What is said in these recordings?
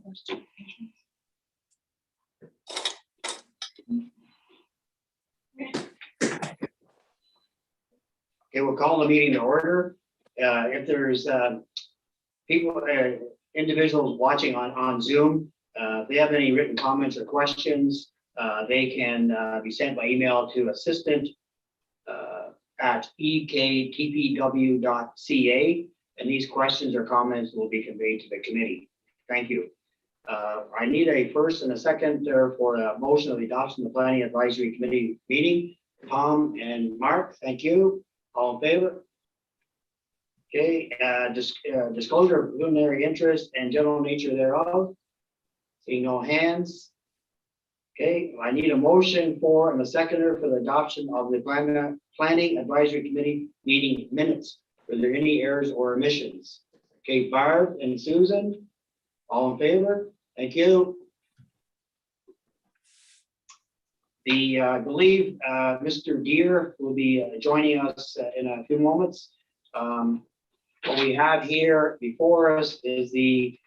Okay, we'll call the meeting to order. If there's people, individuals watching on Zoom, if they have any written comments or questions, they can be sent by email to assistant at ektpw.ca, and these questions or comments will be conveyed to the committee. Thank you. I need a first and a second for a motion of the adoption of the Planning Advisory Committee meeting. Tom and Mark, thank you. All in favor? Okay, disclosure of preliminary interest and general nature thereof. Seeing no hands. Okay, I need a motion for and a seconder for the adoption of the Planning Advisory Committee meeting minutes. Were there any errors or omissions? Okay, Barb and Susan, all in favor? Thank you. I believe Mr. Deere will be joining us in a few moments. What we have here before us is the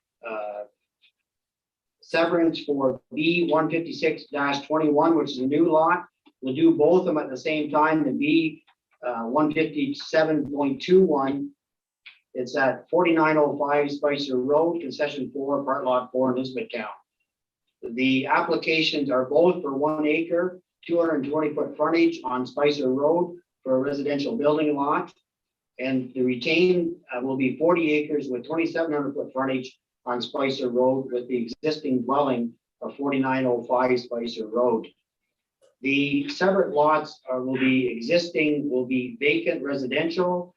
severance for B 156-21, which is a new lot. We'll do both of them at the same time. The B 157.21. It's at 4905 Spicer Road, concession 4, part lot 4 in Elizabethtown. The applications are both for 1 acre, 220-foot frontage on Spicer Road for a residential building lot. And the retained will be 40 acres with 2,700-foot frontage on Spicer Road with the existing dwelling of 4905 Spicer Road. The separate lots will be vacant residential,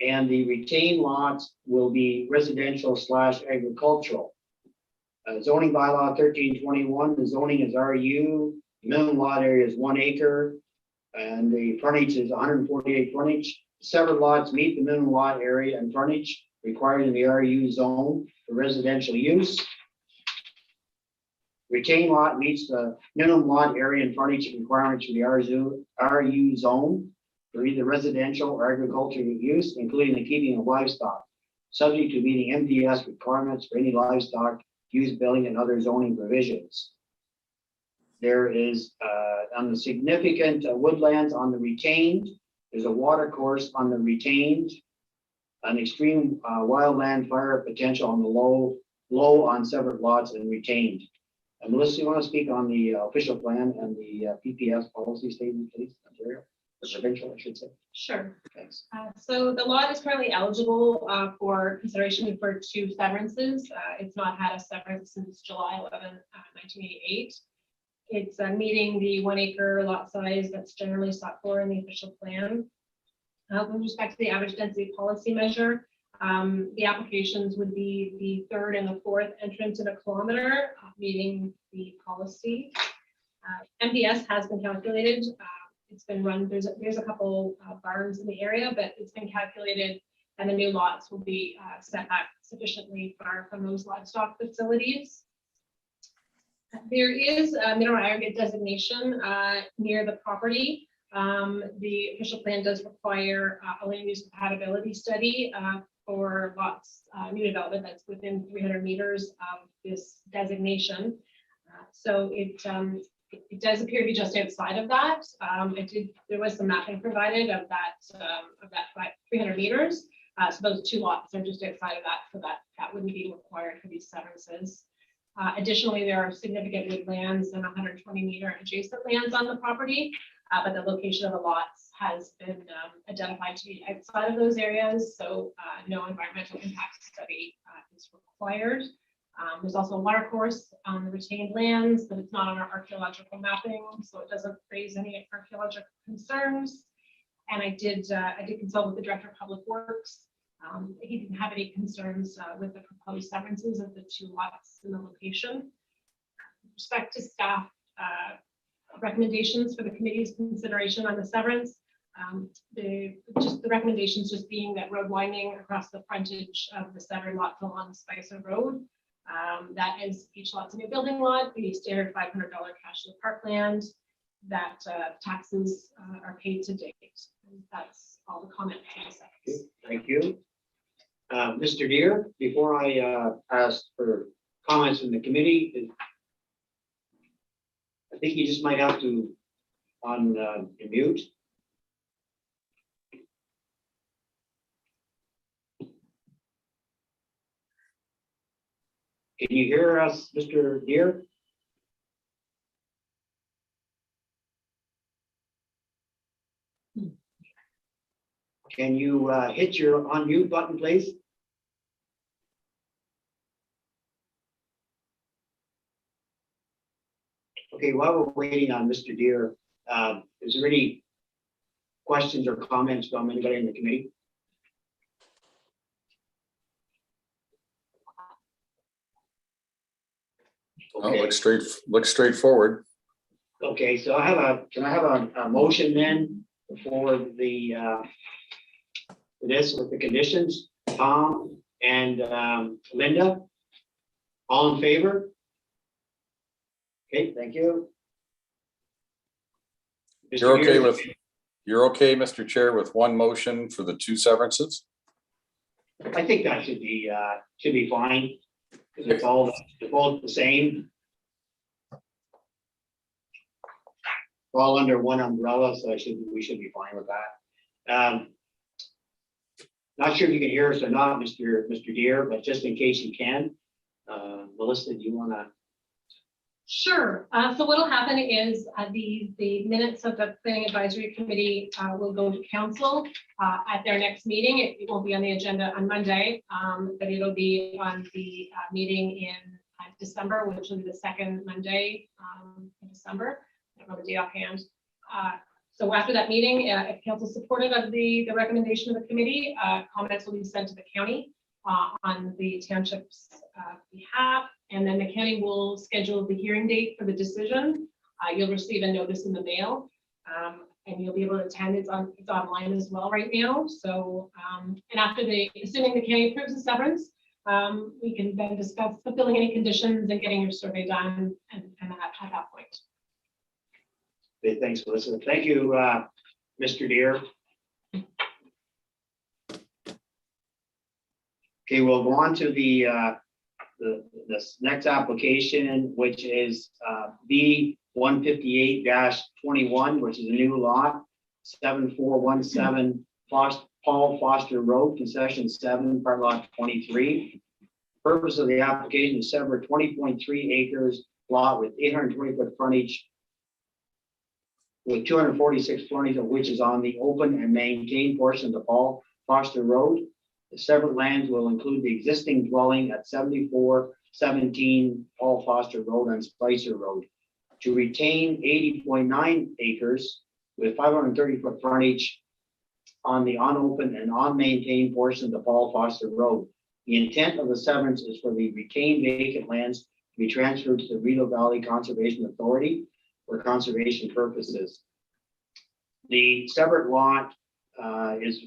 and the retained lots will be residential / agricultural. Zoning bylaw 1321, the zoning is RU, minimum lot area is 1 acre, and the frontage is 148 frontage. Several lots meet the minimum lot area and frontage required in the RU zone for residential use. Retained lot meets the minimum lot area and frontage requirements for the RU zone for either residential or agricultural use, including the keeping of livestock, subject to meeting MDS requirements for any livestock use, building, and other zoning provisions. There is on the significant woodlands on the retained, there's a water course on the retained, an extreme wildland fire potential on the low on separate lots and retained. And Melissa, you want to speak on the official plan and the PPS policy statement, please? Ontario, the provincial, I should say. Sure. Thanks. So the lot is currently eligible for consideration for 2 severances. It's not had a severance since July 11, 1988. It's meeting the 1 acre lot size that's generally sought for in the official plan. With respect to the average density policy measure, the applications would be the 3rd and the 4th entrance in a kilometer, meeting the policy. MDS has been calculated. It's been run. There's a couple barns in the area, but it's been calculated, and the new lots will be set back sufficiently far from those livestock facilities. There is a mineral aggregate designation near the property. The official plan does require a land use compatibility study for lots, new development that's within 300 meters of this designation. So it does appear to be just outside of that. There was some mapping provided of that 300 meters. So those 2 lots are just outside of that, so that wouldn't be required for these severances. Additionally, there are significant woodlands and 120-meter adjacent lands on the property, but the location of the lots has been identified to be outside of those areas, so no environmental impact study is required. There's also a water course on the retained lands, but it's not on our archaeological mapping, so it doesn't raise any archaeological concerns. And I did consult with the Director of Public Works. He didn't have any concerns with the proposed severances of the 2 lots in the location. With respect to staff recommendations for the committee's consideration on the severance, the recommendations just being that road widening across the frontage of the severed lot along Spicer Road. That is, each lot's a new building lot, the standard $500 cash to the parkland, that taxes are paid to date. And that's all the comments. Thank you. Mr. Deere, before I ask for comments from the committee? I think you just might have to on mute. Can you hear us, Mr. Deere? Can you hit your unmute button, please? Okay, while we're waiting on Mr. Deere, is there any questions or comments from anybody in the committee? Okay. Oh, looks straightforward. Okay, so can I have a motion then for the this with the conditions? Tom and Linda, all in favor? Okay, thank you. You're okay, Mr. Chair, with one motion for the two severances? I think that should be fine, because they're both the same. All under one umbrella, so we should be fine with that. Not sure if you can hear us or not, Mr. Deere, but just in case you can, Melissa, do you want to? Sure. So what will happen is the minutes of the Planning Advisory Committee will go to council at their next meeting. It won't be on the agenda on Monday, but it'll be on the meeting in December, which will be the second Monday in December. I don't know the date offhand. So after that meeting, if council is supportive of the recommendation of the committee, comments will be sent to the county on the township's behalf. And then the county will schedule the hearing date for the decision. You'll receive a notice in the mail, and you'll be able to attend. It's online as well right now. So, and after assuming the county approves the severance, we can then discuss fulfilling any conditions and getting your survey done and at that point. Okay, thanks, Melissa. Thank you, Mr. Deere. Okay, we'll go on to the this next application, which is B 158-21, which is a new lot, 7417 Paul Foster Road, concession 7, part lot 23. Purpose of the application is sever 20.3 acres lot with 820-foot frontage, with 246 frontage of which is on the open and maintained portion of the Paul Foster Road. The severed lands will include the existing dwelling at 7417 Paul Foster Road and Spicer Road. To retain 80.9 acres with 530-foot frontage on the unopened and unmaintained portion of the Paul Foster Road. The intent of the severance is for the retained vacant lands to be transferred to the Rideau Valley Conservation Authority for conservation purposes. The severed lot is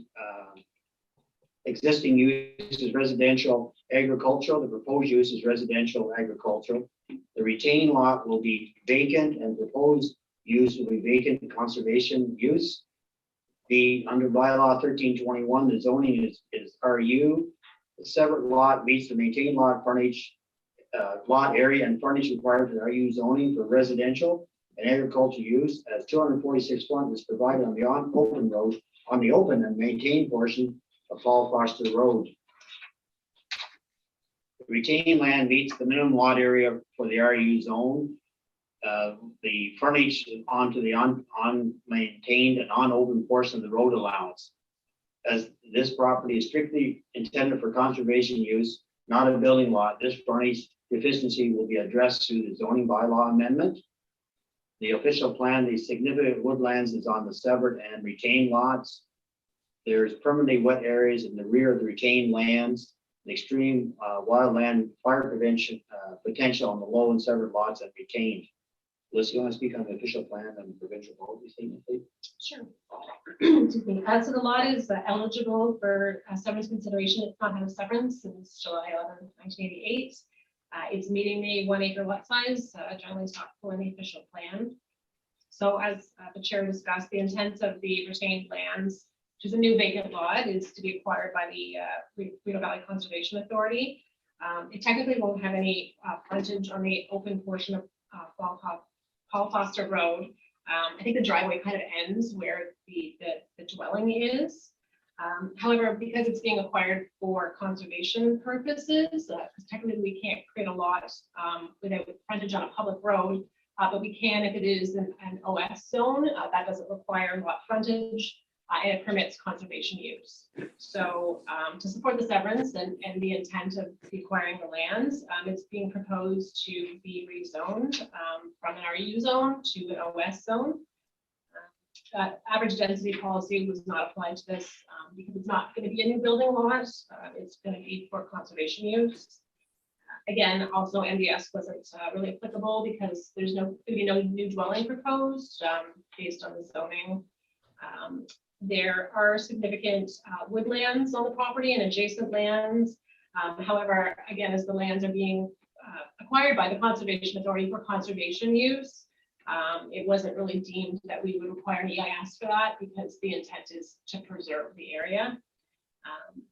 existing use is residential agricultural. The proposed use is residential agricultural. The retained lot will be vacant and proposed use will be vacant conservation use. Under bylaw 1321, the zoning is RU. The severed lot meets the maintained lot frontage, lot area and frontage required for the RU zoning for residential and agricultural use, as 246 frontage is provided on the open road, on the open and maintained portion of Paul Foster Road. The retained land meets the minimum lot area for the RU zone. The frontage onto the unmaintained and unopened portion of the road allowance. As this property is strictly intended for conservation use, not a building lot, this frontage deficiency will be addressed through the zoning bylaw amendment. The official plan, the significant woodlands is on the severed and retained lots. There's permanently wet areas in the rear of the retained lands, the extreme wildland fire prevention potential on the low and severed lots that retained. Liz, you want to speak on the official plan and provincial road statement, please? Sure. Excuse me. So the lot is eligible for severance consideration. It's not had a severance since July 11, 1988. It's meeting the 1 acre lot size, generally sought for in the official plan. So as the chair discussed, the intent of the retained lands, which is a new vacant lot, is to be acquired by the Rideau Valley Conservation Authority. It technically won't have any frontage on the open portion of Paul Foster Road. I think the driveway kind of ends where the dwelling is. However, because it's being acquired for conservation purposes, because technically we can't create a lot without frontage on a public road, but we can if it is an OS zone. That doesn't require lot frontage, and it permits conservation use. So to support the severance and the intent of acquiring the lands, it's being proposed to be rezoned from an RU zone to an OS zone. Average density policy was not applied to this because it's not going to be a new building lot. It's going to be for conservation use. Again, also MDS wasn't really applicable because there's going to be no new dwelling proposed based on the zoning. There are significant woodlands on the property and adjacent lands. However, again, as the lands are being acquired by the Conservation Authority for conservation use, it wasn't really deemed that we would require an EIS for that because the intent is to preserve the area.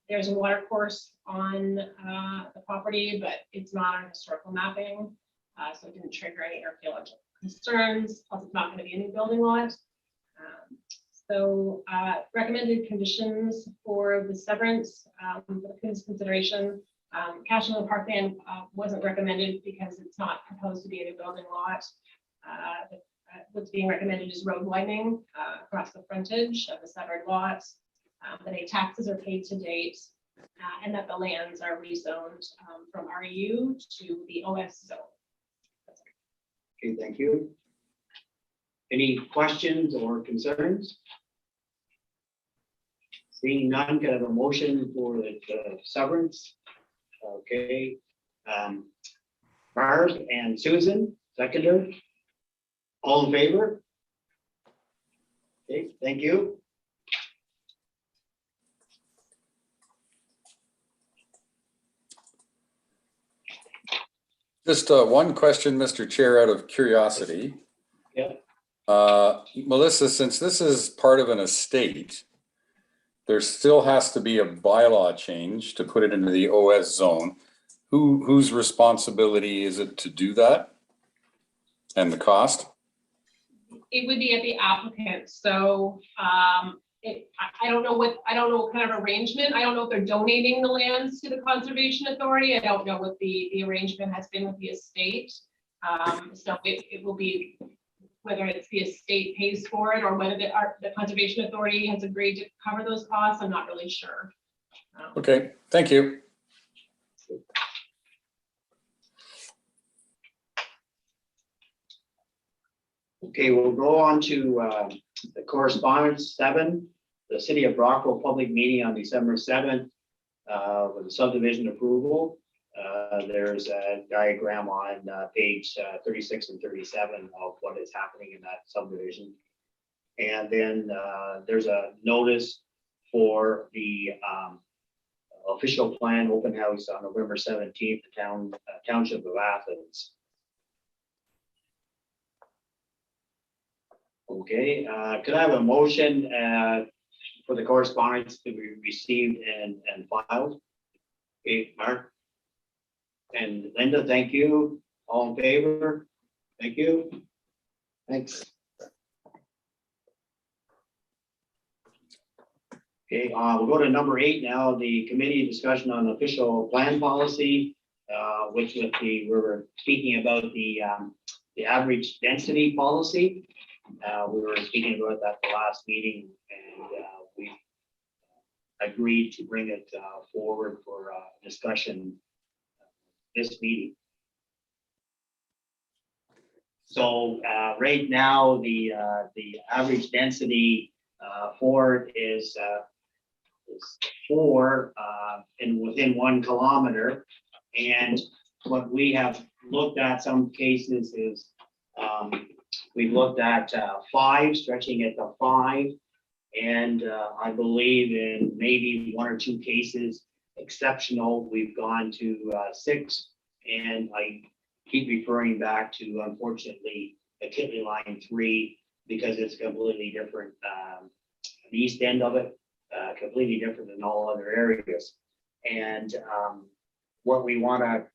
There's a water course on the property, but it's not on historical mapping, so it didn't trigger any archaeological concerns. Plus, it's not going to be a new building lot. So recommended conditions for the severance for the committee's consideration. Cashing the parkland wasn't recommended because it's not proposed to be a new building lot. What's being recommended is road widening across the frontage of the severed lots, that any taxes are paid to date, and that the lands are rezoned from RU to the OS zone. Okay, thank you. Any questions or concerns? Seeing none, can I have a motion for the severance? Okay. Barb and Susan, seconder. All in favor? Okay, thank you. Just one question, Mr. Chair, out of curiosity. Yeah. Melissa, since this is part of an estate, there still has to be a bylaw change to put it into the OS zone. Whose responsibility is it to do that? And the cost? It would be at the applicant. So I don't know what kind of arrangement. I don't know if they're donating the lands to the Conservation Authority. I don't know what the arrangement has been with the estate. So it will be whether it's the estate pays for it or whether the Conservation Authority has agreed to cover those costs. I'm not really sure. Okay, thank you. Okay, we'll go on to the correspondence 7, the City of Brockville public meeting on December 7th with the subdivision approval. There's a diagram on page 36 and 37 of what is happening in that subdivision. And then there's a notice for the official plan open house on November 17th, the Township of Athens. Okay, could I have a motion for the correspondence to be received and filed? Okay, Mark and Linda, thank you. All in favor? Thank you. Thanks. Okay, we'll go to number 8 now, the committee discussion on official plan policy, which we were speaking about the average density policy. We were speaking about that the last meeting, and we agreed to bring it forward for discussion this meeting. So right now, the average density for it is 4 and within 1 kilometer. And what we have looked at some cases is we've looked at 5, stretching it to 5. And I believe in maybe 1 or 2 cases, exceptional, we've gone to 6. And I keep referring back to, unfortunately, the Kitley line 3, because it's completely different. The east end of it, completely different than all other areas. And what we want to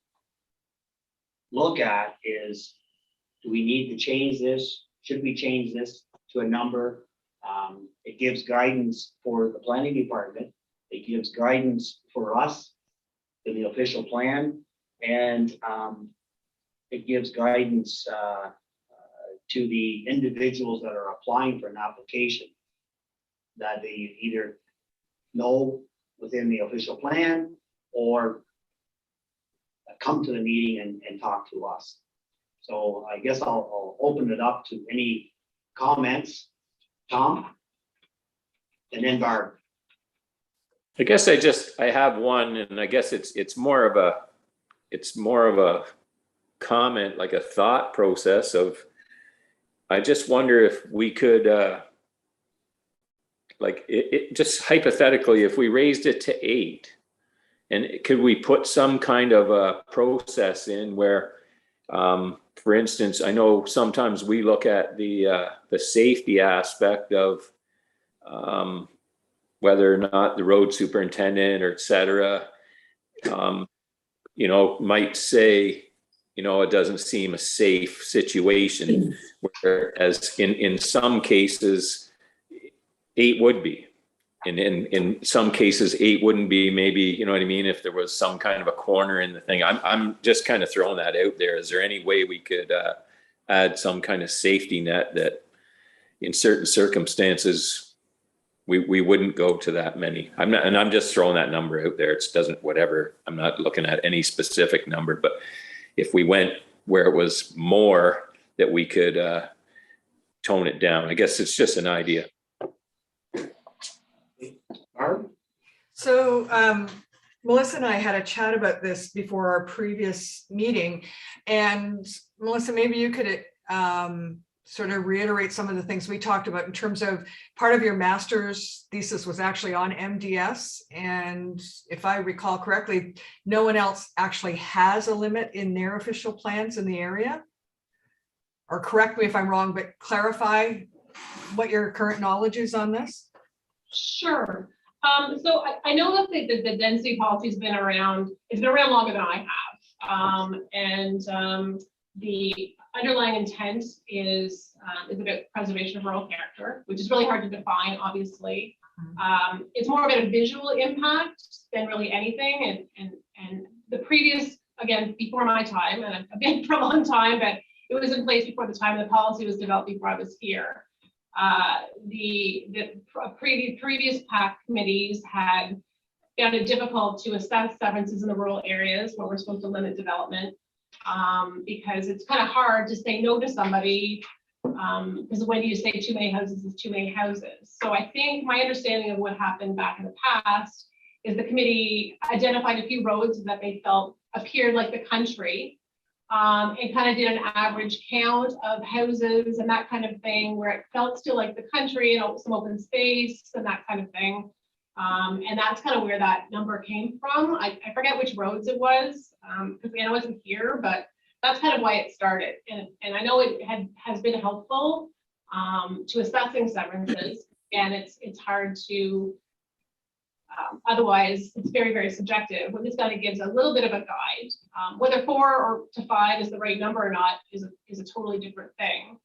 look at is, do we need to change this? Should we change this to a number? It gives guidance for the planning department. It gives guidance for us in the official plan, and it gives guidance to the individuals that are applying for an application, that they either know within the official plan or come to the meeting and talk to us. So I guess I'll open it up to any comments. Tom? And then Barb. I guess I have one, and I guess it's more of a comment, like a thought process of, I just wonder if we could, like it just hypothetically, if we raised it to 8, and could we put some kind of a process in where, for instance, I know sometimes we look at the safety aspect of whether or not the road superintendent or et cetera, might say, it doesn't seem a safe situation, whereas in some cases, 8 would be. And in some cases, 8 wouldn't be, maybe, you know what I mean, if there was some kind of a corner in the thing. I'm just kind of throwing that out there. Is there any way we could add some kind of safety net that in certain circumstances, we wouldn't go to that many? I'm just throwing that number out there. It doesn't, whatever, I'm not looking at any specific number, but if we went where it was more, that we could tone it down. I guess it's just an idea. Barb? So Melissa and I had a chat about this before our previous meeting, and Melissa, maybe you could sort of reiterate some of the things we talked about in terms of part of your master's thesis was actually on MDS. And if I recall correctly, no one else actually has a limit in their official plans in the area. Or correct me if I'm wrong, but clarify what your current knowledge is on this. Sure. So I know that the density policy has been around, it's been around longer than I have. The underlying intent is about preservation of rural character, which is really hard to define, obviously. It's more about a visual impact than really anything. And the previous, again, before my time, and I've been for a long time, but it was in place before the time the policy was developed before I was here. The previous PAC committees had found it difficult to assess severances in the rural areas where we're supposed to limit development, because it's kind of hard to say no to somebody, because when you say too many houses is too many houses. So I think my understanding of what happened back in the past is the committee identified a few roads that they felt appeared like the country, and kind of did an average count of houses and that kind of thing, where it felt still like the country and some open space and that kind of thing. And that's kind of where that number came from. I forget which roads it was, because I wasn't here, but that's kind of why it started. And I know it has been helpful to assessing severances, and it's hard to, otherwise it's very, very subjective. But this kind of gives a little bit of a guide. Whether 4 or to 5 is the right number or not is a totally different thing.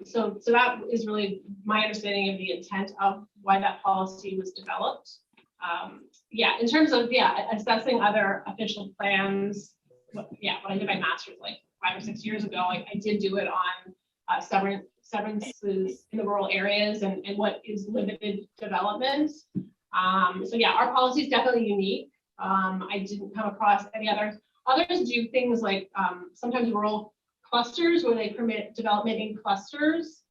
So that is really my understanding of the intent of why that policy was developed. In terms of assessing other official plans, when I did my master's like 5 or 6 years ago, I did do it on severances in the rural areas and what is limited development. Our policy is definitely unique. I didn't come across any others. Others do things like sometimes rural clusters where they permit development in clusters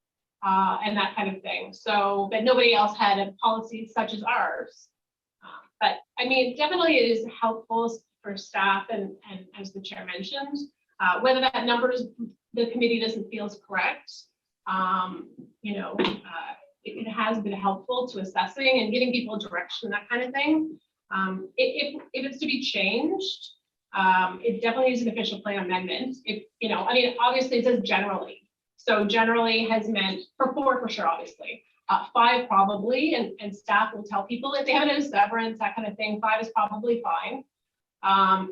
and that kind of thing. So, but nobody else had a policy such as ours. But I mean, definitely it is helpful for staff and as the chair mentioned, whether that number is the committee doesn't feel is correct. It has been helpful to assessing and giving people direction, that kind of thing. If it's to be changed, it definitely is an official plan amendment. Obviously it says generally. So generally has meant for 4 for sure, obviously. 5 probably, and staff will tell people if they haven't had a severance, that kind of thing, 5 is probably fine.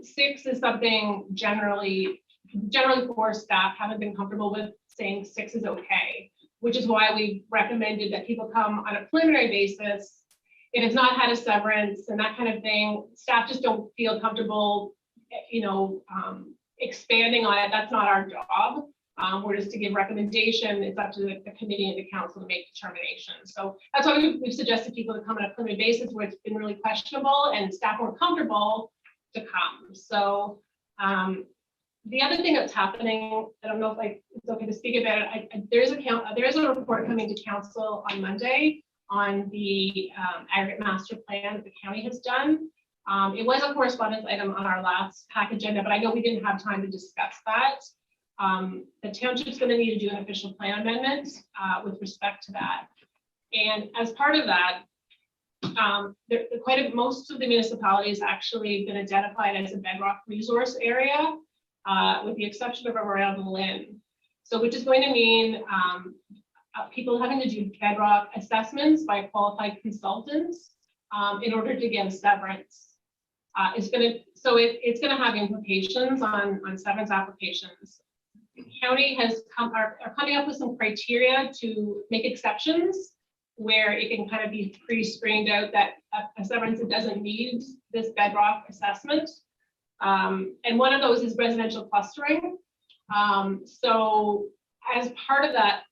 6 is something generally for staff haven't been comfortable with saying 6 is okay, which is why we recommended that people come on a preliminary basis. If it's not had a severance and that kind of thing, staff just don't feel comfortable, expanding on it. That's not our job. We're just to give recommendation. It's up to the committee and the council to make determinations. So that's why we've suggested people to come on a preliminary basis where it's been really questionable and staff weren't comfortable to come. So the other thing that's happening, I don't know if it's okay to speak about it. There is a report coming to council on Monday on the aggregate master plan that the county has done. It was a correspondence item on our last pack agenda, but I know we didn't have time to discuss that. The township's going to need to do an official plan amendment with respect to that. And as part of that, most of the municipalities actually been identified as a bedrock resource area, with the exception of around Lynn. So which is going to mean people having to do bedrock assessments by qualified consultants in order to get a severance. It's going to have implications on severance applications. The county are coming up with some criteria to make exceptions where it can kind of be pre-screened out that a severance that doesn't need this bedrock assessment. And one of those is residential clustering. So as part of that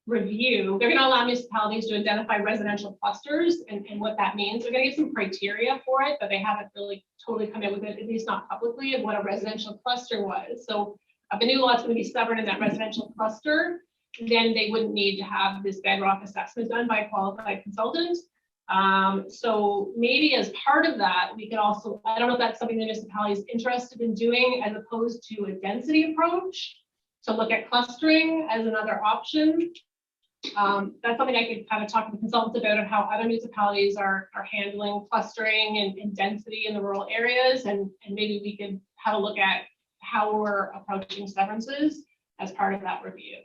review, they're going to allow municipalities to identify residential clusters and what that means. They're going to give some criteria for it, but they haven't really totally come in with it, at least not publicly, of what a residential cluster was. So if the new law is going to be stubborn in that residential cluster, then they wouldn't need to have this bedrock assessment done by a qualified consultant. So maybe as part of that, we could also, I don't know if that's something the municipality is interested in doing as opposed to a density approach, to look at clustering as another option. That's something I could kind of talk to the consultants about, of how other municipalities are handling clustering and density in the rural areas. And maybe we could have a look at how we're approaching severances as part of that review.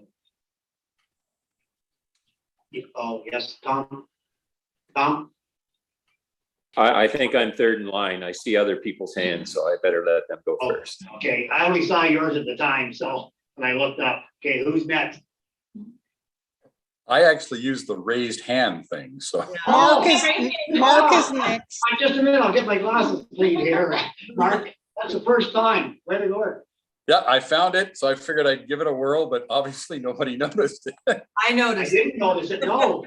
Oh, yes, Tom? Tom? I think I'm third in line. I see other people's hands, so I better let them go Oh, first. okay, I only saw yours at the time, so when I looked up, okay, who's next? I actually used the raised hand thing, so. Mark okay. is next. Just a minute, I'll get my glasses clean here. Mark, that's the first time. Way to go. Yeah, I found it, so I figured I'd give it a whirl, but obviously nobody noticed it. I I noticed. didn't notice it, no.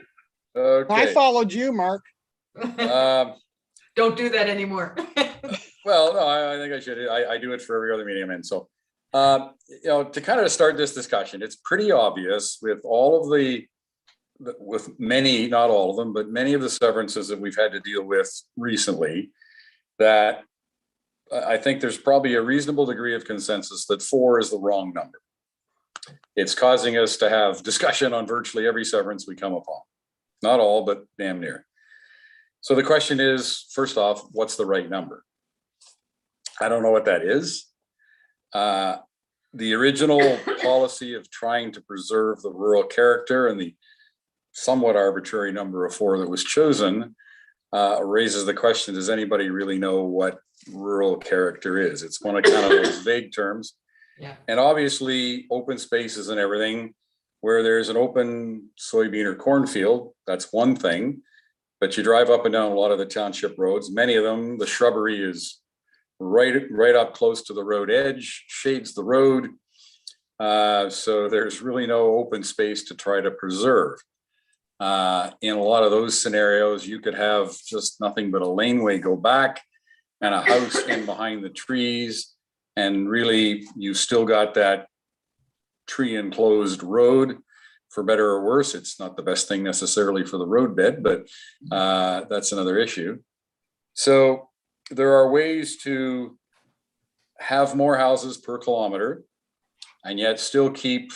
I Okay. followed you, Mark. Don't do that anymore. Well, no, I think I should. I do it for every other meeting I'm in. So, to kind of start this discussion, it's pretty obvious with all of with many, not all of them, but many of the severances that we've had to deal with recently, that I think there's probably a reasonable degree of consensus that 4 is the wrong number. It's causing us to have discussion on virtually every severance we come upon. Not all, but damn near. So the question is, first off, what's the right number? I don't know what that is. The original policy of trying to preserve the rural character and the somewhat arbitrary number of 4 that was chosen raises the question, does anybody really know what rural character is? It's one of kind of those vague terms. Yeah. And obviously open spaces and everything, where there's an open soybean or cornfield, that's one thing. But you drive up and down a lot of the township roads, many of them, the shrubbery is right up close to the road edge, shades the road. So there's really no open space to try to preserve. In a lot of those scenarios, you could have just nothing but a laneway go back and a house in behind the trees. And really, you still got that tree enclosed road. For better or worse, it's not the best thing necessarily for the roadbed, but that's another issue. So there are ways to have more houses per kilometer and yet still keep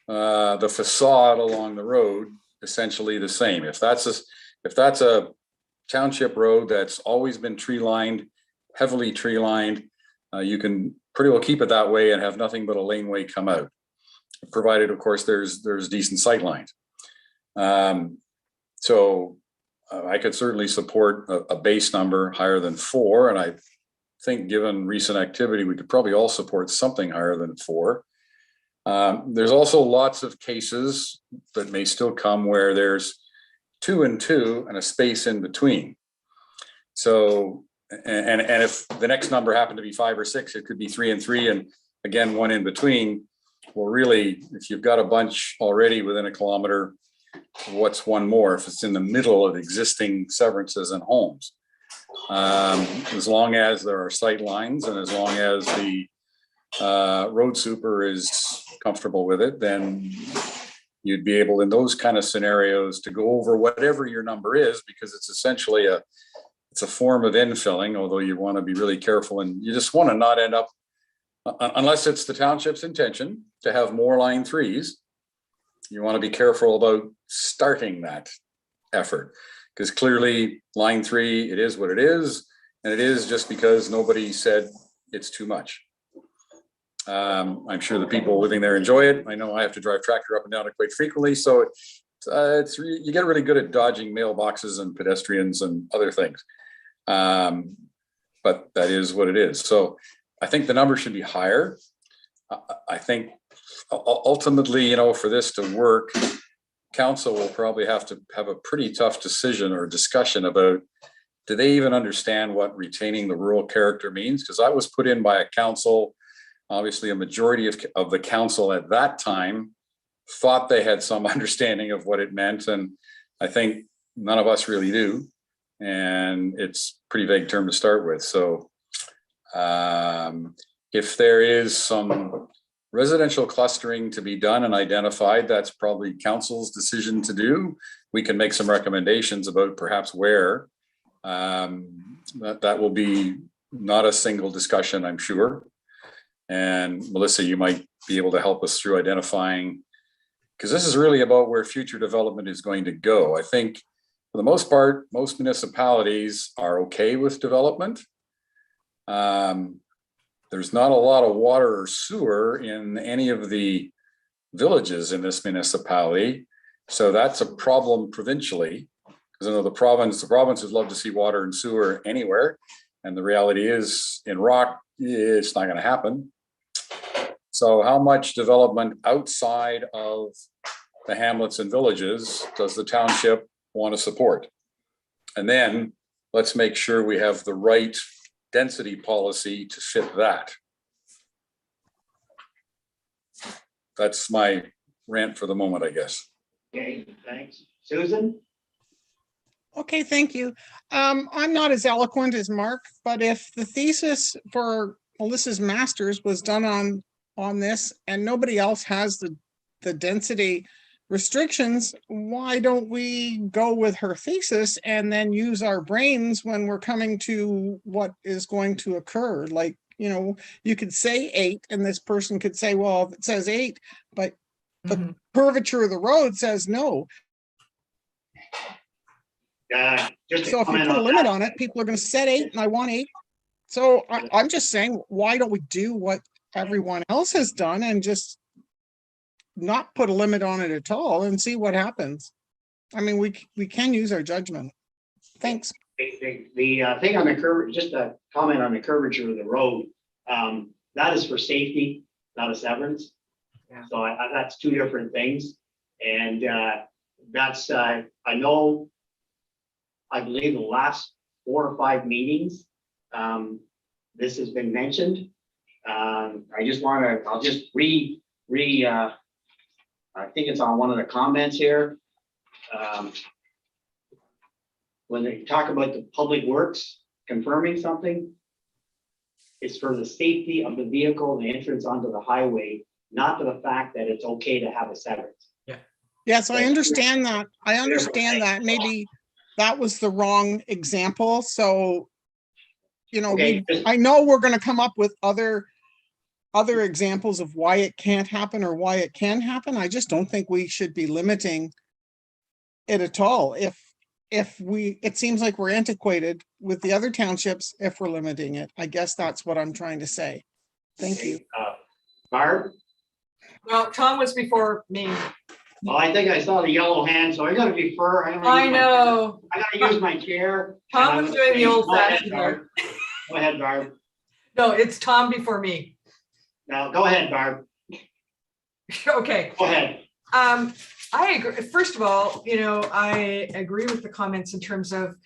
the facade along the road essentially the same. If that's a township road that's always been tree lined, heavily tree lined, you can pretty well keep it that way and have nothing but a laneway come out, provided of course there's decent sight lines. So I could certainly support a base number higher than 4, and I think given recent activity, we could probably all support something higher than 4. There's also lots of cases that may still come where there's 2 and 2 and a space in between. So, and if the next number happened to be 5 or 6, it could be 3 and 3, and again, 1 in between. Well, really, if you've got a bunch already within a kilometer, what's one more if it's in the middle of existing Severances and homes? As long as there are sight lines and as long as the road super is comfortable with it, then you'd be able in those kind of scenarios to go over whatever your number is, because it's essentially it's a form of infilling, although you want to be really careful and you just want to not end up, unless it's the township's intention to have more line 3s, you want to be careful about starting that effort, because clearly line 3, it is what it is, and it is just because nobody said it's too much. I'm sure the people living there enjoy it. I know I have to drive tractor up and down it quite frequently, so you get really good at dodging mailboxes and pedestrians and other things. But that is what it is. So I think the number should be higher. I think ultimately, for this to work, council will probably have to have a pretty tough decision or discussion about, do they even understand what retaining the rural character means? Because I was put in by a council, obviously a majority of the council at that time thought they had some understanding of what it meant. And I think none of us really do. And it's a pretty vague term to start with. So if there is some residential clustering to be done and identified, that's probably council's decision to do. We can make some recommendations about perhaps where. That will be not a single discussion, I'm sure. And Melissa, you might be able to help us through identifying, because this is really about where future development is going to go. I think for the most part, most municipalities are okay with development. There's not a lot of water or sewer in any of the villages in this municipality. So that's a problem provincially, because I know the provinces love to see water and sewer anywhere. And the reality is in Rock, it's not going to happen. So how much development outside of the hamlets and villages does the township want to support? And then let's make sure we have the right density policy to fit that. That's my rant for the moment, I guess. Okay, thanks. Susan? Okay, thank you. I'm not as eloquent as Mark, but if the thesis for Melissa's master's was done on this and nobody else has the density restrictions, why don't we go with her thesis and then use our brains when we're coming to what is going to occur? Like, you could say 8 and this person could say, well, it says 8, but the curvature of the road says no. Just So if you put a limit on it, people are going to set 8 and I want 8. So I'm just saying, why don't we do what everyone else has done and just not put a limit on it at all and see what happens? I mean, we can use our judgment. Thanks. The thing on the curve, just a comment on the curvature of the road, that is for safety, not a severance. Yeah. So that's 2 different things. And that's, I know, I believe the last 4 or 5 meetings, this has been mentioned. I'll just read, I think it's on one of the comments here. When they talk about the public works confirming something, it's for the safety of the vehicle and the entrance onto the highway, not for the fact that it's okay to have a severance. Yes, I understand that. I understand that. Maybe that was the wrong example. So, Okay. I know we're going to come up with other examples of why it can't happen or why it can happen. I just don't think we should be limiting it at all. It seems like we're antiquated with the other townships if we're limiting it. I guess that's what I'm trying to say. Thank you. Barb? Well, Tom was before me. Well, I think I saw the yellow hand, so I gotta defer. I know. I gotta use my chair. Tom was doing the old fashioned. Go ahead, Barb. No, it's Tom before me. Now, go ahead, Barb. Okay. Go ahead. I agree. First of all, I agree with the comments in terms of,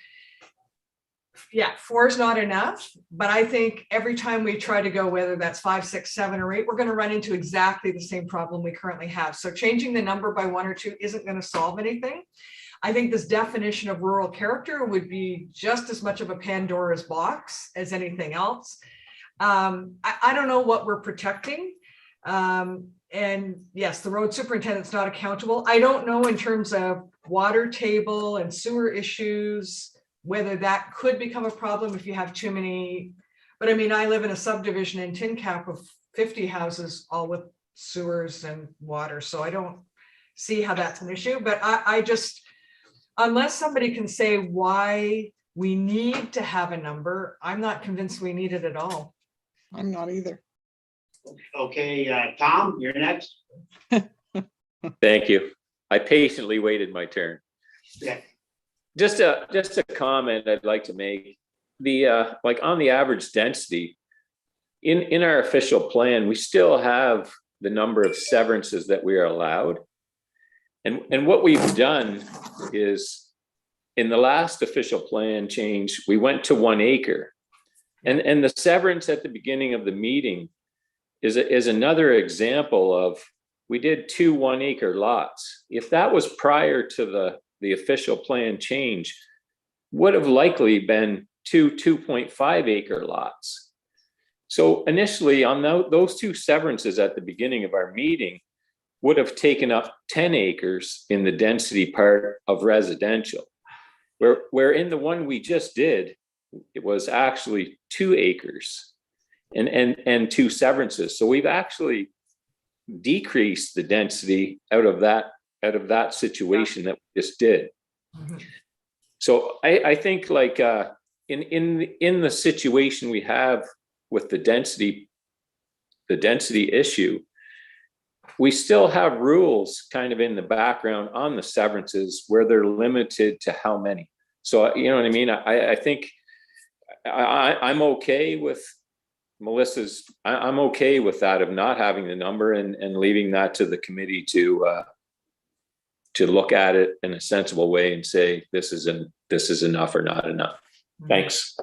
yeah, 4 is not enough, but I think every time we try to go, whether that's 5, 6, 7, or 8, we're going to run into exactly the same problem we currently have. So changing the number by 1 or 2 isn't going to solve anything. I think this definition of rural character would be just as much of a Pandora's box as anything else. I don't know what we're protecting. And yes, the road superintendent's not accountable. I don't know in terms of water table and sewer issues, whether that could become a problem if you have too many. But I mean, I live in a subdivision in Tin Cap of 50 houses, all with sewers and water. So I don't see how that's an issue, but I just, unless somebody can say why we need to have a number, I'm not convinced we need it at all. I'm not either. Okay, Tom, you're next. Thank you. I patiently waited my turn. Yeah. Just a comment I'd like to make. The like on the average density in our official plan, we still have the number of severances that we are allowed. And what we've done is in the last official plan change, we went to 1 acre. And the severance at the beginning of the meeting is another example of, we did 2 1-acre lots. If that was prior to the official plan change, would have likely been 2 2.5-acre lots. So initially on those 2 severances at the beginning of our meeting would have taken up 10 acres in the density part of residential, where in the one we just did, it was actually 2 acres and 2 severances. So we've actually decreased the density out of that situation that we just did. Mm-hmm. So I think like in the situation we have with the density issue, we still have rules kind of in the background on the severances where they're limited to how many. So you know what I mean? I think I'm okay with Melissa's, I'm okay with that, of not having the number and leaving that to the committee to look at it in a sensible way and say, this is enough or not enough. Thanks.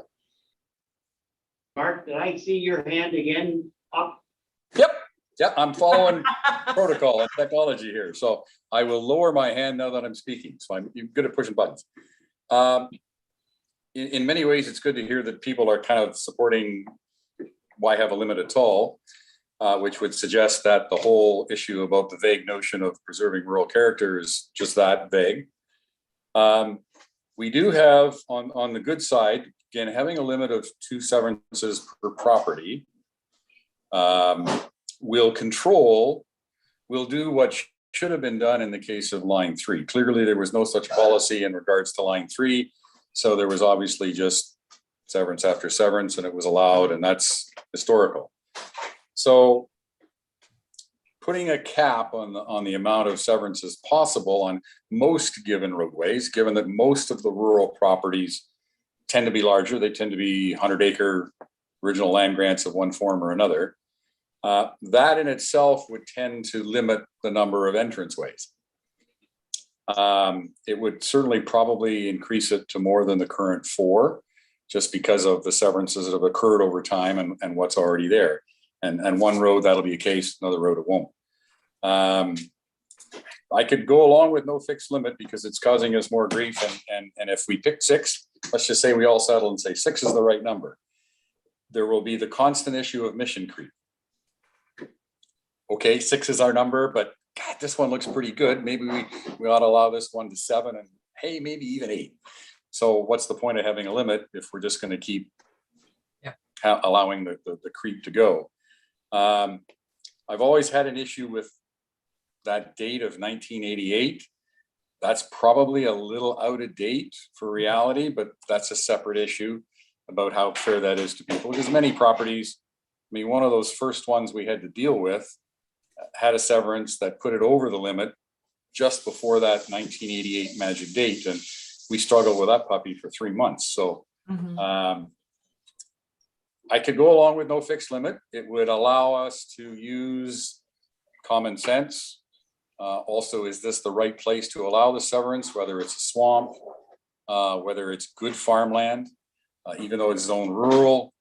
Mark, did I see your hand again up? Yep, I'm following protocol and technology here. So I will lower my hand now that I'm speaking. So you're good at pushing buttons. In many ways, it's good to hear that people are kind of supporting why have a limit at all, which would suggest that the whole issue about the vague notion of preserving rural character is just that vague. We do have on the good side, again, having a limit of 2 severances per property. We'll do what should have been done in the case of line 3. Clearly, there was no such policy in regards to line 3. So there was obviously just severance after severance, and it was allowed, and that's historical. So putting a cap on the amount of severances possible on most given roadways, given that most of the rural properties tend to be larger, they tend to be 100-acre original land grants of one form or another. That in itself would tend to limit the number of entranceways. It would certainly probably increase it to more than the current 4, just because of the severances that have occurred over time and what's already there. And one road, that'll be a case, another road, it won't. I could go along with no fixed limit because it's causing us more grief. And if we pick 6, let's just say we all settle and say 6 is the right number. There will be the constant issue of mission creep. Okay, 6 is our number, but God, this one looks pretty good. Maybe we ought to allow this one to 7 and hey, maybe even 8. So what's the point of having a limit if we're just going to keep allowing the creep to go? I've always had an issue with that date of 1988. That's probably a little out of date for reality, but that's a separate issue about how fair that is to people. Because many properties, I mean, one of those first ones we had to deal with had a severance that put it over the limit just before that 1988 magic date. And we struggled with that puppy for 3 months. So I could go along with no fixed limit. It would allow us to use common sense. Also, is this the right place to allow the severance, whether it's a swamp, whether it's good farmland, even though it's zoned rural?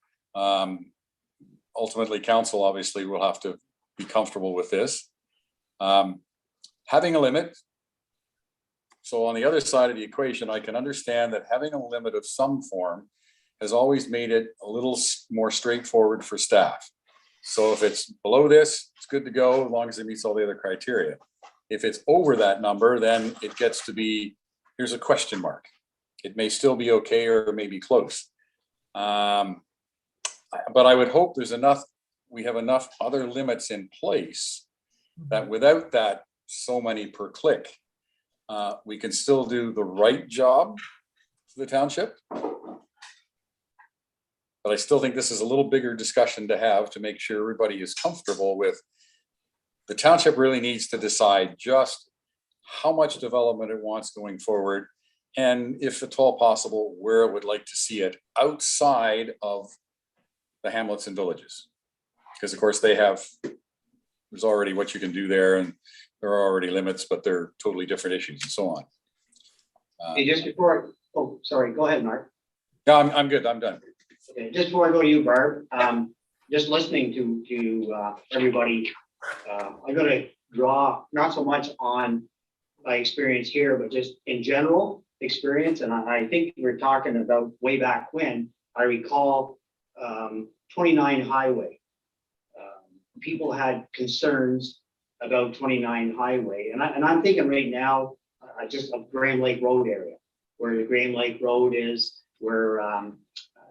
Ultimately, council obviously will have to be comfortable with this. Having a limit. So on the other side of the equation, I can understand that having a limit of some form has always made it a little more straightforward for staff. So if it's below this, it's good to go as long as it meets all the other criteria. If it's over that number, then it gets to be, here's a question mark. It may still be okay or maybe close. But I would hope we have enough other limits in place that without that so many per click, we can still do the right job for the township. But I still think this is a little bigger discussion to have to make sure everybody is comfortable with. The township really needs to decide just how much development it wants going forward, and if at all possible, where it would like to see it outside of the hamlets and villages. Because of course there's already what you can do there, and there are already limits, but they're totally different issues and so on. Hey, just before, oh, sorry, go ahead, Mark. No, I'm good, I'm done. Okay, just before I go to you, Barb, just listening to everybody, I'm gonna draw not so much on my experience here, but just in general experience. And I think we're talking about way back when. I recall 29 Highway. People had concerns about 29 Highway, and I'm thinking right now, just of Grand Lake Road area, where the Grand Lake Road is, where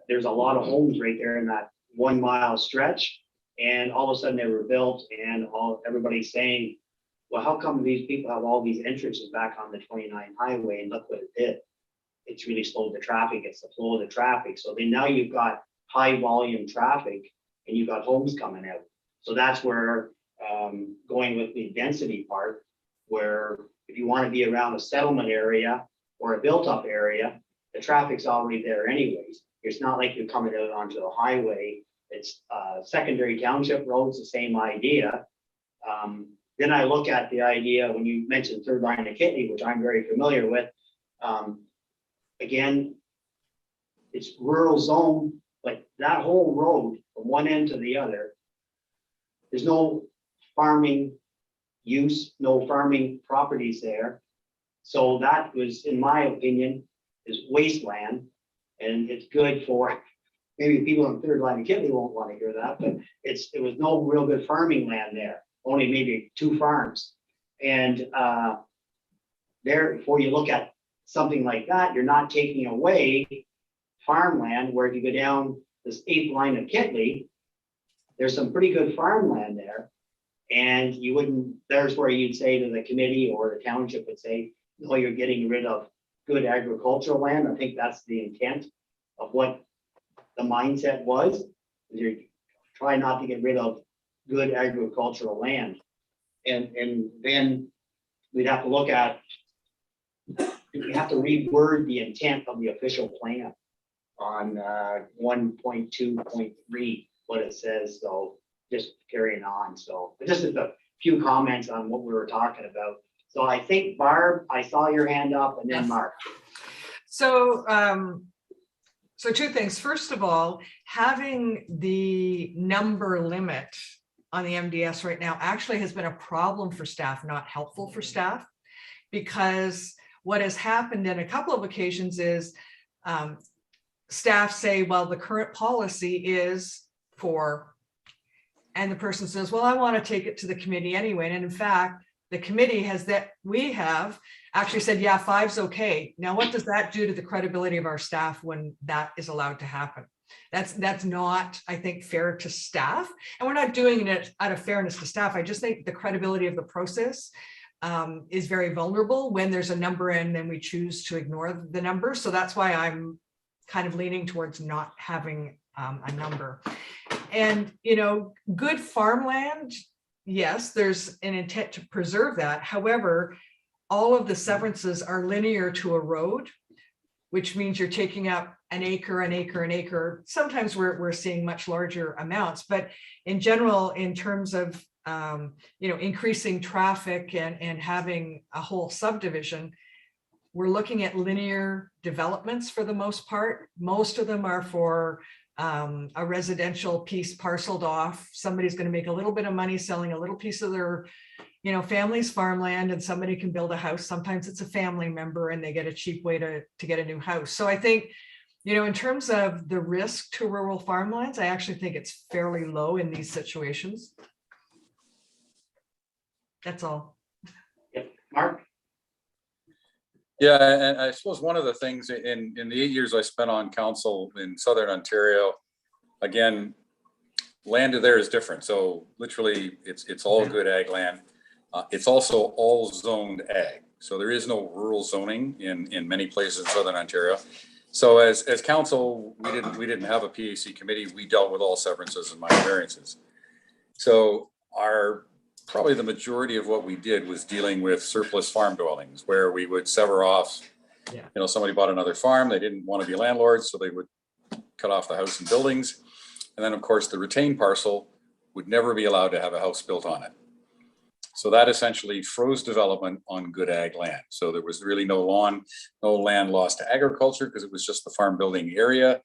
there's a lot of homes right there in that 1 mile stretch, and all of a sudden they were built, and everybody's saying, well, how come these people have all these entrances back on the 29 Highway, and look what it did. It's really slowed the traffic, it's the flow of the traffic. So then now you've got high volume traffic and you've got homes coming out. So that's where going with the density part, where if you want to be around a settlement area or a built up area, the traffic's already there anyways. It's not like you're coming out onto the highway. It's secondary township roads, the same idea. Then I look at the idea when you mentioned third line of Kitley, which I'm very familiar with. Again, it's rural zone, but that whole road from one end to the other, there's no farming use, no farming properties there. So that was, in my opinion, is wasteland, and it's good for, maybe people in third line of Kitley won't want to hear that, but it was no real good farming land there, only maybe 2 farms. And therefore you look at something like that, you're not taking away farmland, where if you go down this 8th line of Kitley, there's some pretty good farmland there. And you wouldn't, there's where you'd say to the committee or the township would say, no, you're getting rid of good agricultural land. I think that's the intent of what the mindset was. You're trying not to get rid of good agricultural land. And then we'd have to look at, we have to reword the intent of the official plan on 1.2.3, what it says. So just carrying on. So just a few comments on what we were talking about. So I think, Barb, I saw your hand up, and then Yes. Mark. So, so 2 things. First of all, having the number limit on the MDS right now actually has been a problem for staff, not helpful for staff, because what has happened in a couple of occasions is staff say, well, the current policy is 4, and the person says, well, I want to take it to the committee anyway. And in fact, the committee we have actually said, yeah, 5's okay. Now, what does that do to the credibility of our staff when that is allowed to happen? That's not, I think, fair to staff. And we're not doing it out of fairness to staff. I just think the credibility of the process is very vulnerable when there's a number and then we choose to ignore the number. So that's why I'm kind of leaning towards not having a number. And, you know, good farmland, yes, there's an intent to preserve that. However, all of the severances are linear to a road. which means you're taking up an acre, an acre, an acre. Sometimes we're seeing much larger amounts, but in general, in terms of increasing traffic and having a whole subdivision, we're looking at linear developments for the most part. Most of them are for a residential piece parceled off. Somebody's going to make a little bit of money selling a little piece of their family's farmland, and somebody can build a house. Sometimes it's a family member and they get a cheap way to get a new house. So I think, in terms of the risk to rural farmlands, I actually think it's fairly low in these situations. That's all. Yep. Mark? Yeah, and I suppose one of the things in the 8 years I spent on council in Southern Ontario, again, land there is different. So literally it's all good ag land. It's also all zoned ag. So there is no rural zoning in many places in Southern Ontario. So as council, we didn't have a PAC committee. We dealt with all severances and minor variances. So probably the majority of what we did was dealing with surplus farm dwellings, where we would sever off, somebody bought another farm, they didn't want to be landlords, so they would cut off the house and buildings. And then of course the retained parcel would never be allowed to have a house built on it. So that essentially froze development on good ag land. So there was really no land lost to agriculture because it was just the farm building area.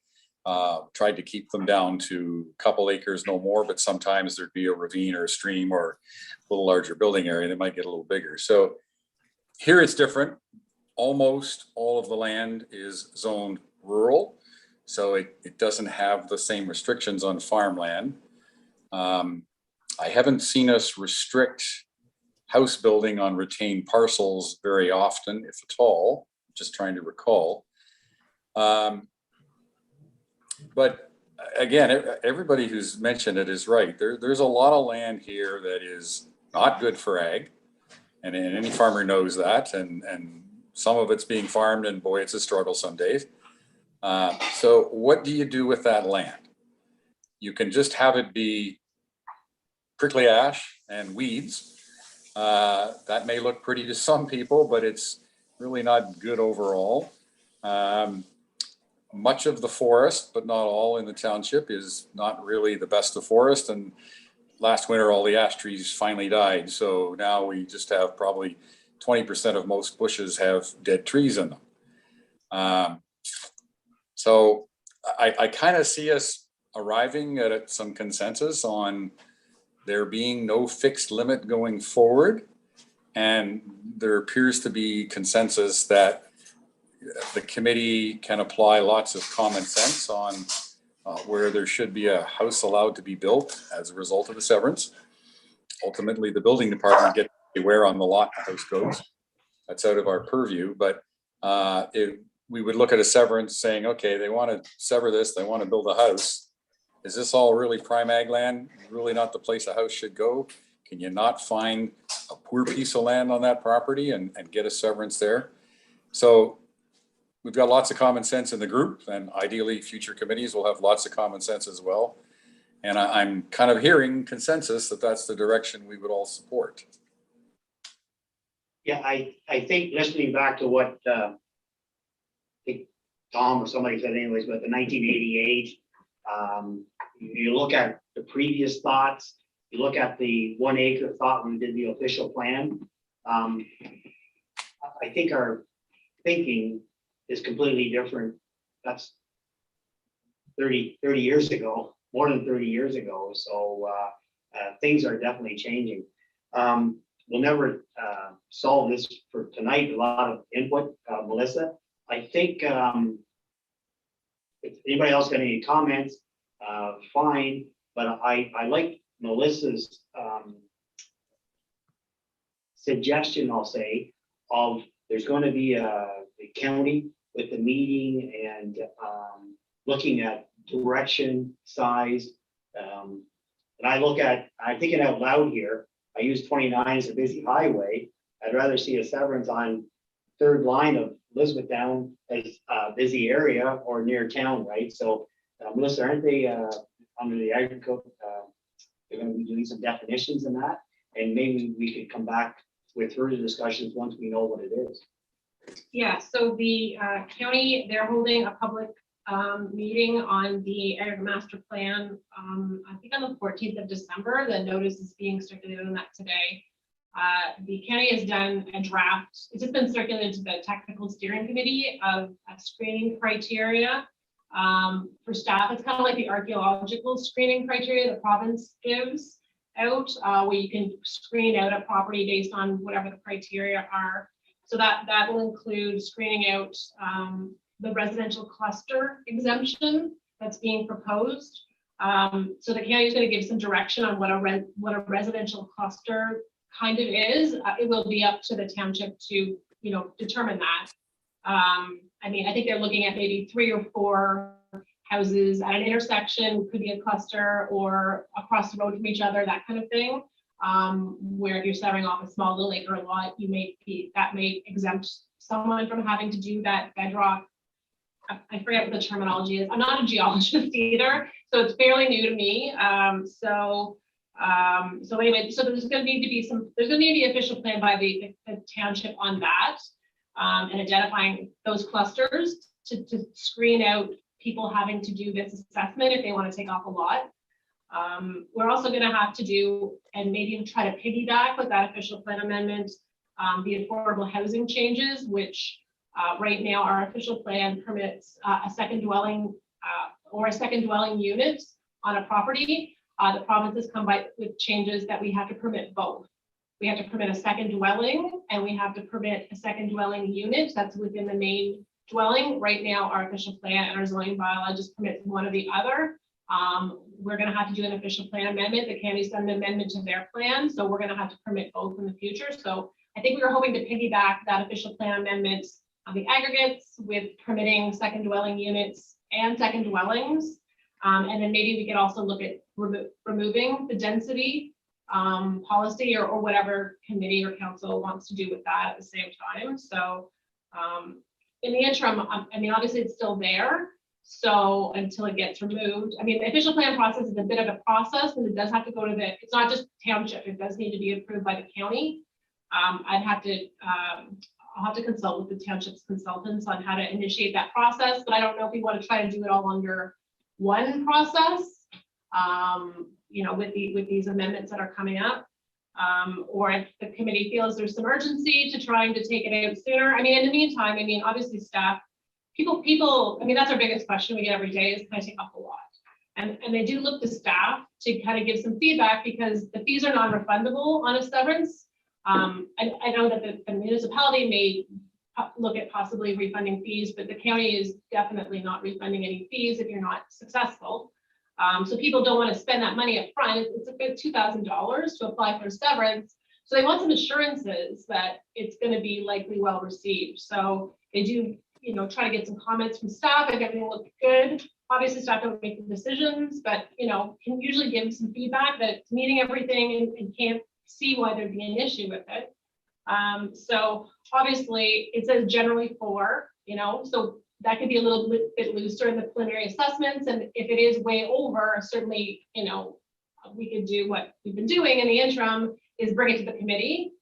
Tried to keep them down to a couple acres, no more, but sometimes there'd be a ravine or a stream or a little larger building area that might get a little bigger. So here it's different. Almost all of the land is zoned rural. So it doesn't have the same restrictions on farmland. I haven't seen us restrict house building on retained parcels very often, if at all, just trying to recall. But again, everybody who's mentioned it is right. There's a lot of land here that is not good for ag. And any farmer knows that. And some of it's being farmed, and boy, it's a struggle some days. So what do you do with that land? You can just have it be prickly ash and weeds. That may look pretty to some people, but it's really not good overall. Much of the forest, but not all in the township, is not really the best of forest. And last winter, all the ash trees finally died. So now we just have probably 20% of most bushes have dead trees in them. So I kind of see us arriving at some consensus on there being no fixed limit going forward. And there appears to be consensus that the committee can apply lots of common sense on where there should be a house allowed to be built as a result of the severance. Ultimately, the building department gets to be where on the lot the house goes. That's out of our purview, but we would look at a severance saying, okay, they want to sever this, they want to build a house. Is this all really prime ag land? Really not the place a house should go? Can you not find a poor piece of land on that property and get a severance there? So we've got lots of common sense in the group, and ideally future committees will have lots of common sense as well. And I'm kind of hearing consensus that that's the direction we would all support. Yeah, I think listening back to what I think Tom or somebody said anyways, but the 1988, you look at the previous thoughts, you look at the 1 acre thought when we did the official plan. I think our thinking is completely different. That's 30 years ago, more than 30 years ago. So things are definitely changing. We'll never solve this for tonight. A lot of input, Melissa. I think if anybody else got any comments, fine. But I like Melissa's suggestion, I'll say, of there's going to be the county with the meeting and looking at direction, size. And I'm thinking out loud here. I use 29 as a busy highway. I'd rather see a severance on third line of Elizabethtown as a busy area or near town, right? So Melissa, aren't they under the agriculture? They're going to be doing some definitions in that, and maybe we could come back with further discussions once we know what it is. Yeah, so the county, they're holding a public meeting on the area master plan, I think on the 14th of December. The notice is being circulated on that today. The county has done a draft. It's just been circulated to the technical steering committee of screening criteria for staff. It's kind of like the archaeological screening criteria the province gives out, where you can screen out a property based on whatever the criteria are. So that will include screening out the residential cluster exemption that's being proposed. So the county is going to give some direction on what a residential cluster kind of is. It will be up to the township to determine that. I mean, I think they're looking at maybe 3 or 4 houses at an intersection, could be a cluster, or across the road from each other, that kind of thing. Where if you're severing off a small little acre lot, that may exempt someone from having to do that bedrock. I forget what the terminology is. I'm not a geologist either, so it's fairly new to me. So anyway, so there's going to need to be official plan by the township on that, and identifying those clusters to screen out people having to do this assessment if they want to take off a lot. We're also going to have to do, and maybe try to piggyback with that official plan amendment, the affordable housing changes, which right now our official plan permits a second dwelling or a second dwelling unit on a property. The province has come by with changes that we have to permit both. We have to permit a second dwelling, and we have to permit a second dwelling unit that's within the main dwelling. Right now, our official plan and our zoning bylaw just permits one or the other. We're going to have to do an official plan amendment. The county's done an amendment to their plan, so we're going to have to permit both in the future. So I think we were hoping to piggyback that official plan amendment on the aggregates with permitting second dwelling units and second dwellings. And then maybe we could also look at removing the density policy or whatever committee or council wants to do with that at the same time. So in the interim, I mean, obviously it's still there. So until it gets removed, I mean, the official plan process is a bit of a process, and it does have to go to it's not just township, it does need to be approved by the county. I'll have to consult with the township's consultants on how to initiate that process, but I don't know if we want to try to do it all under one process, with these amendments that are coming up, or if the committee feels there's some urgency to trying to take it out sooner. I mean, in the meantime, I mean, obviously staff, people, I mean, that's our biggest question we get every day is, can I take off a lot? And they do look to staff to kind of give some feedback, because the fees are non-refundable on a severance. I know that the municipality may look at possibly refunding fees, but the county is definitely not refunding any fees if you're not successful. So people don't want to spend that money up front. It's a good $2,000 to apply for a severance. So they want some assurances that it's going to be likely well received. So they do, try to get some comments from staff if everything looks good. Obviously staff don't make the decisions, but can usually give some feedback that it's meeting everything and can't see why there'd be an issue with it. So obviously it says generally 4, so that could be a little bit looser in the preliminary assessments. And if it is way over, certainly, we could do what we've been doing in the interim is bring it to the committee,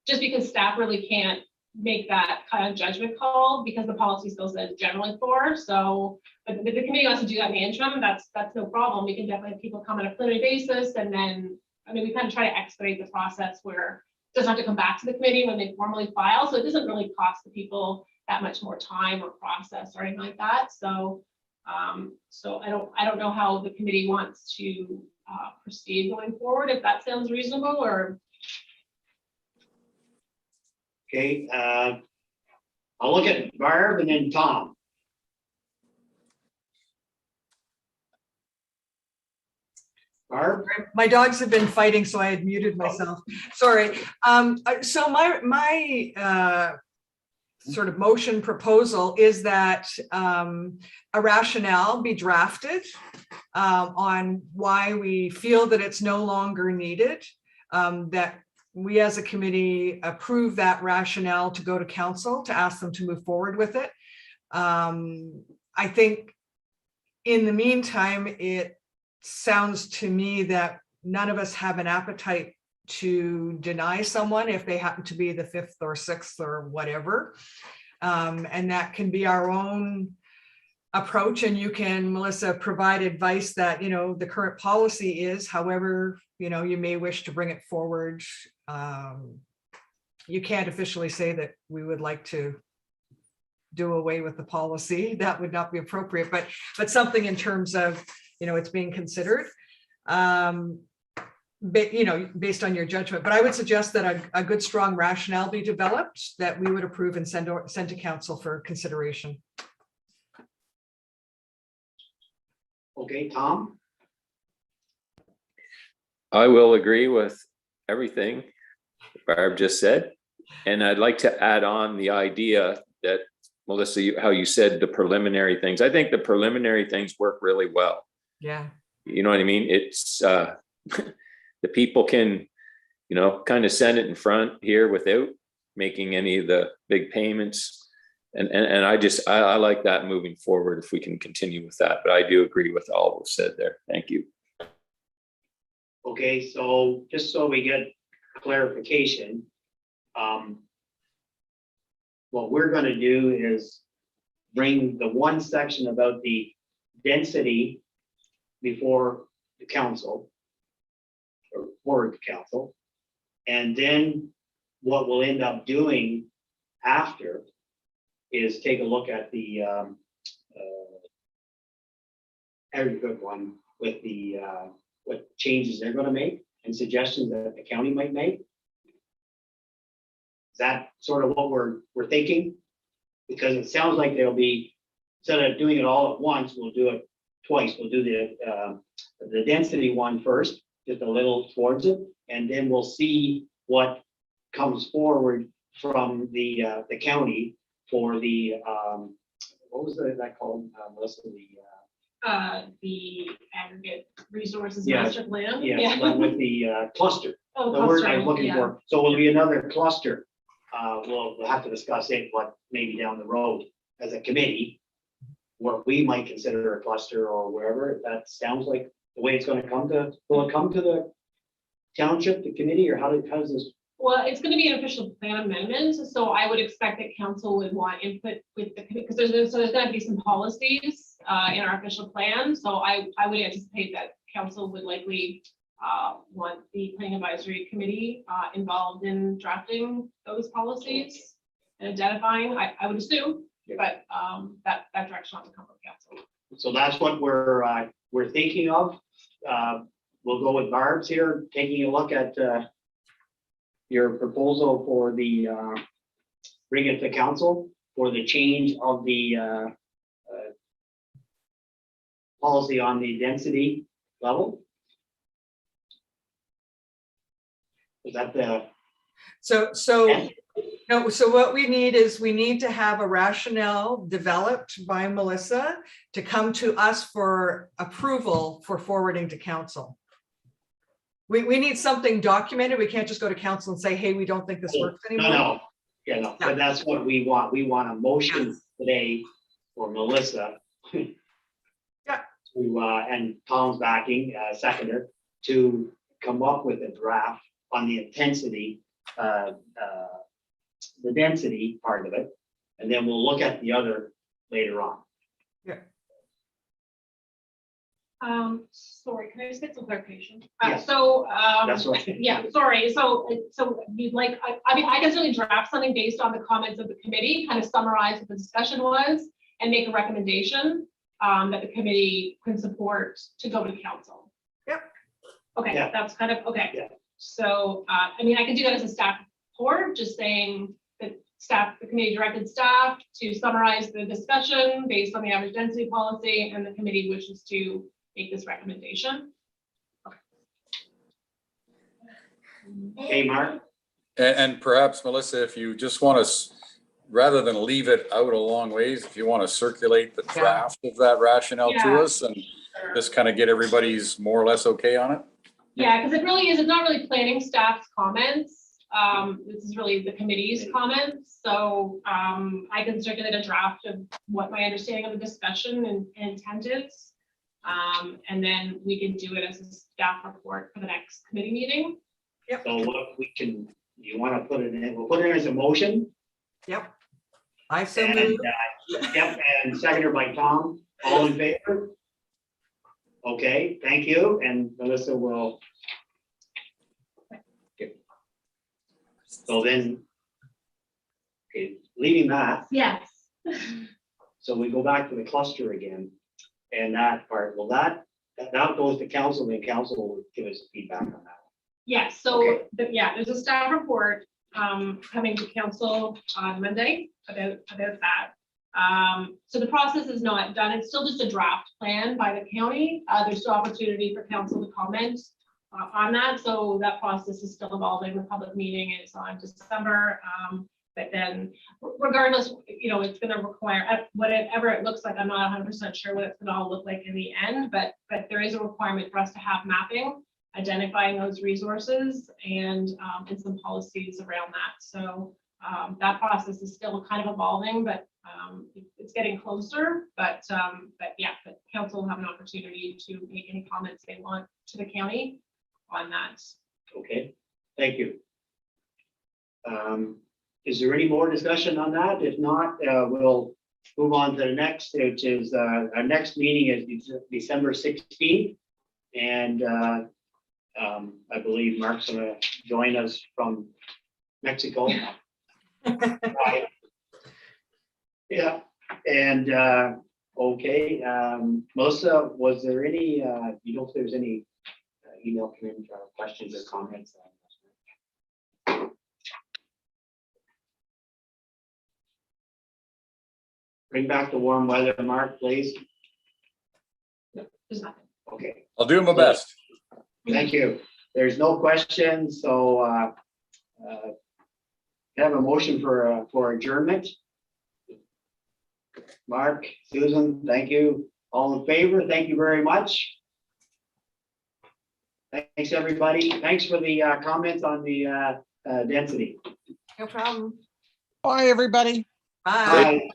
just because staff really can't make that kind of judgment call because the policy still says generally 4. So, but if the committee wants to do that in the interim, that's no problem. We can definitely have people come on a preliminary basis, and then, I mean, we kind of try to expedite the process where it doesn't have to come back to the committee when they formally file. So it doesn't really cost the people that much more time or process or anything like that. So, so I don't know how the committee wants to proceed going forward, if that sounds reasonable or. Okay, I'll look at Barb and then Tom. Barb? My dogs have been fighting, so I had muted myself. Sorry. So my sort of motion proposal is that a rationale be drafted on why we feel that it's no longer needed, that we as a committee approve that rationale to go to council to ask them to move forward with it. I think in the meantime, it sounds to me that none of us have an appetite to deny someone if they happen to be the 5th or 6th or whatever. And that can be our own approach, and you can, Melissa, provide advice that, you know, the current policy is, however, you know, you may wish to bring it forward. You can't officially say that we would like to do away with the policy. That would not be appropriate, but something in terms of, you know, it's being considered. But, you know, based on your judgment, but I would suggest that a good, strong rationale be developed that we would approve and send to council for consideration. Okay, Tom? I will agree with everything Barb just said. And I'd like to add on the idea that, Melissa, how you said the preliminary things. I think the preliminary things work really well. Yeah. You know what I mean? It's the people can, you know, kind of send it in front here without making any of the big payments. And I like that moving forward if we can continue with that. But I do agree with all was said there. Thank you. Okay, so just so we get clarification, what we're gonna do is bring the one section about the density before the council, or forward to council. And then what we'll end up doing after is take a look at the every good one with the what changes they're gonna make and suggestions that the county might make. Is that sort of what we're thinking? Because it sounds like there'll be, instead of doing it all at once, we'll do it twice. We'll do the density one first, just a little towards it, and then we'll see what comes forward from the county for the what was that called, Melissa? The aggregate resources Yeah. master plan. Yes, but with the cluster. Oh, The word I was clustering, looking yeah. for. So it'll be another cluster. We'll have to discuss it, but maybe down the road as a committee, what we might consider a cluster or wherever. If that sounds like the way it's going to come to, will it come to the township, the committee, or how does this? Well, it's going to be an official plan amendment, so I would expect that council would want input with the, because there's going to be some policies in our official plan. So I would anticipate that council would likely want the planning advisory committee involved in drafting those policies and identifying, I would assume, but that direction ought to come from council. So that's what we're thinking of. We'll go with Barb's here, taking a look at your proposal for the bring it to council for the change of the policy on the density level. Is that the? No, so what we need is we need to have a rationale developed by Melissa to come to us for approval for forwarding to council. We need something documented. We can't just go to council and say, hey, we don't think this works anymore. No. Yeah, no, but that's what we want. We want a motion today for Melissa. Yeah. To, and Tom's backing, seconder, to come up with a draft on the intensity, the density part of it, and then we'll look at the other later on. Yeah. Sorry, can I just get some clarification? Yes. That's right. Yeah, sorry. So you'd like, I mean, I can certainly draft something based on the comments of the committee, kind of summarize what the discussion was and make a recommendation that the committee can support to go to council. Yep. Okay, Yeah. that's kind of, okay. Yeah. So, I mean, I can do that as a staff report, just saying that the committee directed staff to summarize the discussion based on the average density policy, and the committee wishes to make this recommendation. Okay, Mark? And perhaps, Melissa, if you just want to, rather than leave it out a long ways, if you want to circulate the Yeah. draft of that rationale Yeah. to us and just kind of get everybody's more or less okay on it? Yeah, because it really is, it's not really planning staff's comments. This is really the committee's comments. So I can circulate a draft of what my understanding of the discussion and intent is. And then we can do it as a staff report for the next committee meeting. So what we can, you want to put it in, we'll put it as a motion. Yep. I so And, moved. yep, and seconded by Tom. All in favor? Okay, thank you, and Melissa will. So then, okay, leaving that, Yes. so we go back to the cluster again. And that part, well, that goes to council, and council will give us feedback on that. Yes, so, Okay. yeah, there's a staff report coming to council on Monday about that. So the process is not done. It's still just a draft plan by the county. There's still opportunity for council to comment on that. So that process is still evolving. The public meeting is on December. But then regardless, you know, it's gonna require, whatever it looks like, I'm not 100% sure what it's gonna all look like in the end, but there is a requirement for us to have mapping, identifying those resources and some policies around that. So that process is still kind of evolving, but it's getting closer. But yeah, the council will have an opportunity to make any comments they want to the county on that. Okay, thank you. Is there any more discussion on that? If not, we'll move on to the next, which is our next meeting is December 16th. And I believe Mark's gonna join us from Mexico. Right. Yeah, and okay, Melissa, was there any, you know, if there's any email community questions or comments? Bring back the warm weather, Mark, please. There's nothing. Okay, I'll do my best. thank you. There's no questions, so have a motion for adjournment. Mark, Susan, thank you. All in favor? Thank you very much. Thanks, everybody. Thanks for the comments on the density. No problem. Bye, everybody. Bye. Bye.